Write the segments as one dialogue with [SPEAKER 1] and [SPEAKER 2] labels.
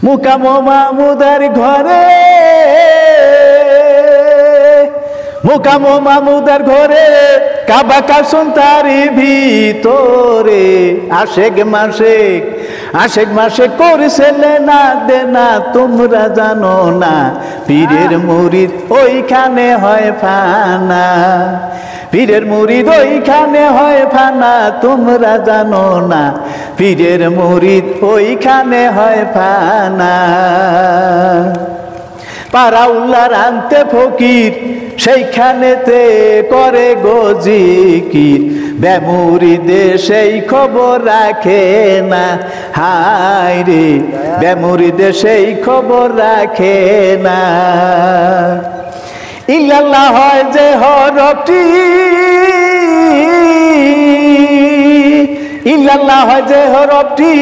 [SPEAKER 1] মুকাম মাহমুদার ঘরে, মুকাম মাহমুদার ঘরে, কাবা কাসুন তারি ভিতরে। আশেক মাসেক, আশেক মাসেক করছে লেনা দেনা, তোমরা জানো না পীরের মুরিদ ওইখানে হয় ফানা। পীরের মুরিদ ওইখানে হয় ফানা, তোমরা জানো না পীরের মুরিদ ওইখানে হয় ফানা। পারাউল্লার আনতে ফকির, সেইখানেতে করে গজিকির। বেমুরিদে সেই খবর রাখে না, হায় রে বেমুরিদে সেই খবর রাখে না। ইল্লাল্লাহ হয় যে হরফটি, ইল্লাল্লাহ হয় যে হরফটি,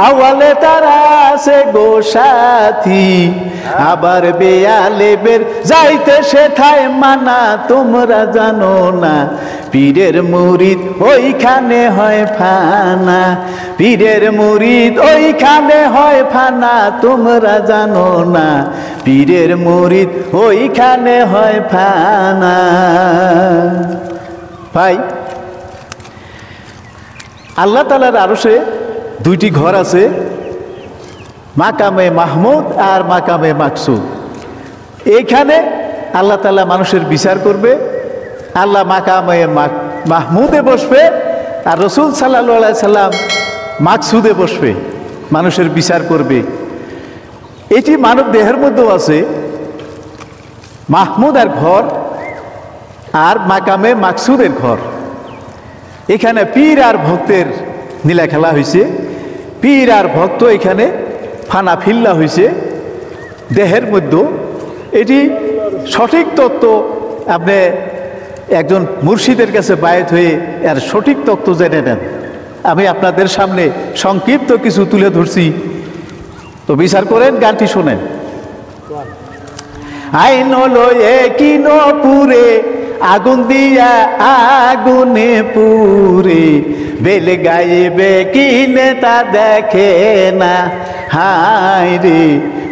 [SPEAKER 1] আওয়ালে তারা আছে গো সাথী। আবার বেয়ালে বের যাইতে সেথায় মানা, তোমরা জানো না পীরের মুরিদ ওইখানে হয় ফানা। পীরের মুরিদ ওইখানে হয় ফানা, তোমরা জানো না পীরের মুরিদ ওইখানে হয় ফানা। ভাই, আল্লাহ তাআলার আরশে দুইটি ঘর আছে, মাকামে মাহমুদ আর মাকামে মাকসুদ। এইখানে আল্লাহ তাআলা মানুষের বিচার করবে। আল্লাহ মাকামে মাহমুদে বসবে, আর রসুল সাল্লাল্লাহু আলাইহি সাল্লাম মাকসুদে বসবে, মানুষের বিচার করবে। এটি মানব দেহের মধ্যেও আছে, মাহমুদের ঘর আর মাকামে মাকসুদের ঘর। এখানে পীর আর ভক্তের নীলা খেলা হয়েছে। পীর আর ভক্ত এখানে ফানা ফিল্লা হয়েছে দেহের মধ্যে। এটি সঠিক তত্ত্ব, আপনি একজন মুর্শিদের কাছে বায়াত হয়ে এর সঠিক তত্ত্ব জেনে নেন। আমি আপনাদের সামনে সংক্ষিপ্ত কিছু তুলে ধরছি, তো বিচার করেন, গানটি শোনেন। আইন হলো একিন পুরে, আগুন দিয়া আগুনে পুরে। বেল গাইবে কিনে তা দেখে না, হায় রে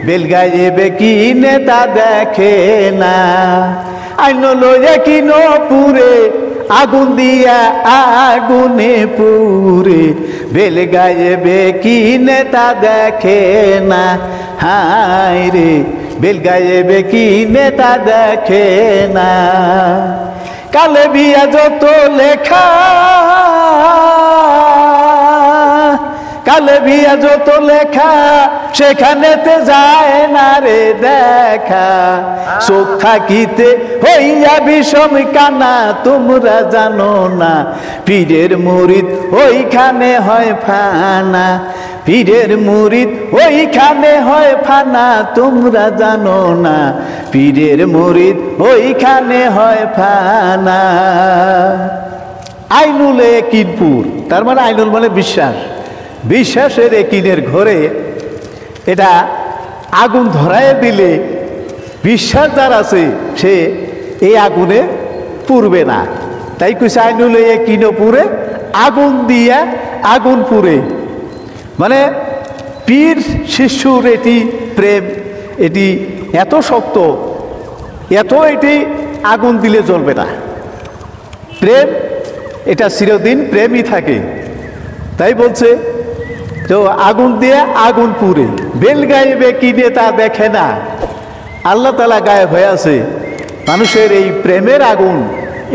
[SPEAKER 1] বেল গাইবে কিনে তা দেখে না। আইন লয়ে কিন পুরে, আগুন দিয়া আগুনে পুরে। বেল গাইবে কিনে তা দেখে না, হায় রে বেল গাইবে কিনে তা দেখে না। কালে বিয়া যত লেখা, কালে বিয়া যত লেখা, সেখানেতে যায় না রে দেখা। চোখ থাকিতে হইয়া বিষম কানা, তোমরা জানো না পীরের মুরিদ ওইখানে হয় ফানা। পীরের মুরিদ ওইখানে হয় ফানা, তোমরা জানো না পীরের মুরিদ ওইখানে হয় ফানা। আইনুল একিনপুর, তার মানে আইনুল মানে বিশ্বাস। বিশ্বাসের একিনের ঘরে এটা আগুন ধরায় দিলে বিশ্বাস যার আছে সে এই আগুনে পুড়বে না। তাই কইছে আইনুল একিন পুরে, আগুন দিয়া আগুন পুরে। মানে পীর শিষ্যুর এটি প্রেম, এটি এত শক্ত, এত এটি আগুন দিলে জ্বলবে না। প্রেম এটা চিরদিন প্রেমই থাকে। তাই বলছে তো আগুন দিয়ে আগুন পুরে। বেল গাইবে কিনে তা দেখে না, আল্লাহ তাআলা গায়েব হয়ে আছে। মানুষের এই প্রেমের আগুন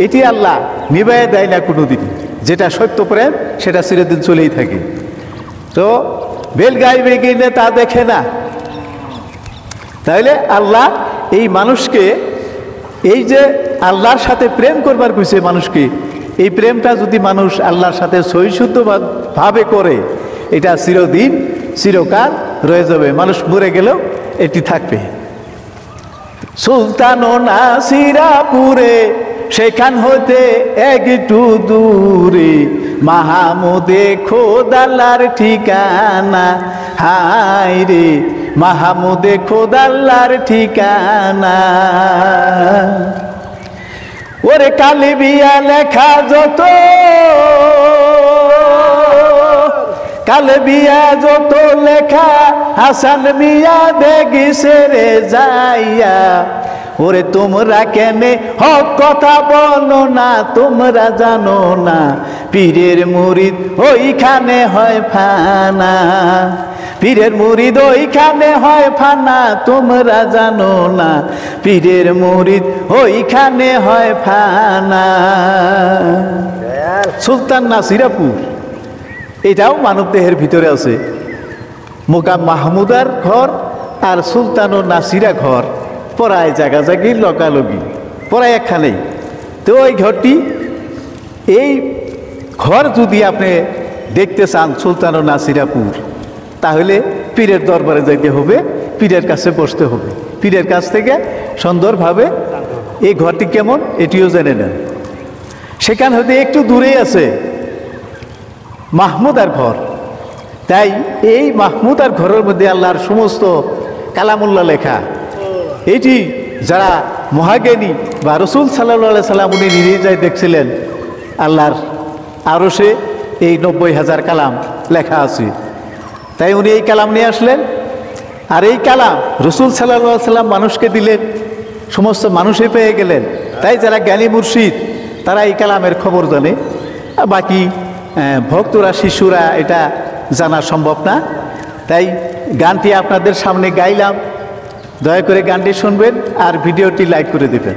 [SPEAKER 1] এটি আল্লাহ নিভাইয়া দেয় না কোনোদিন। যেটা সত্য প্রেম সেটা চিরদিন চলেই থাকে। তো বেল গাইবে কিনে তা দেখে না। তাইলে আল্লাহ এই মানুষকে, এই যে আল্লাহর সাথে প্রেম করবার কইছে মানুষকে, এই প্রেমটা যদি মানুষ আল্লাহর সাথে সহিষ্ণুতা ভাবে করে, এটা চিরদিন চিরকাল রয়ে যাবে। মানুষ মরে গেলেও এটি থাকবে। সুলতান ও নাসিরাপুরে, সেখান হতে একটু দূরে। মাহমুদে খোদাল্লার ঠিকানা, হায় রে মাহমুদে খোদাল্লার ঠিকানা। ওরে কালিবিয়া লেখা যত, কালে বিয়া যত লেখা হাসান মিয়া দেখিছে রে যাইয়া, ওরে তোমরা কেনে হক কথা বলো না, তোমরা জানো না পীরের মুরিদ ওইখানে হয় ফানা, পীরের মুরিদ ওইখানে হয় ফানা, তোমরা জানো না পীরের মুরিদ ওইখানে হয় ফানা। সুলতান নাসিরাপুর এটাও মানবদেহের ভিতরে আছে। মোকাম মাহমুদার ঘর আর সুলতান ও নাসিরা ঘর পড়ায় জাগাজাগি লগালগি পড়ায় একখানেই। তো ওই ঘরটি, এই ঘর যদি আপনি দেখতে চান সুলতান ও নাসিরাপুর, তাহলে পীরের দরবারে যাইতে হবে, পীরের কাছে বসতে হবে, পীরের কাছ থেকে সুন্দরভাবে এই ঘরটি কেমন এটিও জেনে নেন। সেখান হতে একটু দূরেই আছে মাহমুদার ঘর। তাই এই মাহমুদার ঘরের মধ্যে আল্লাহর সমস্ত কালামুল্লাহ লেখা। এটি যারা মহাজ্ঞানী বা রসুল সাল্লাল্লাহু সাল্লাম উনি নিজেই যাই দেখছিলেন, আল্লাহর আরশে এই 90,000 কালাম লেখা আছে। তাই উনি এই কালাম নিয়ে আসলেন, আর এই কালাম রসুল সাল্লাল্লাহু সাল্লাম মানুষকে দিলেন, সমস্ত মানুষই পেয়ে গেলেন। তাই যারা জ্ঞানী মুর্শিদ তারা এই কালামের খবর জানে, বাকি ভক্তরা শিশুরা এটা জানা সম্ভব না। তাই গানটি আপনাদের সামনে গাইলাম, দয়া করে গানটি শুনবেন আর ভিডিওটি লাইক করে দেবেন।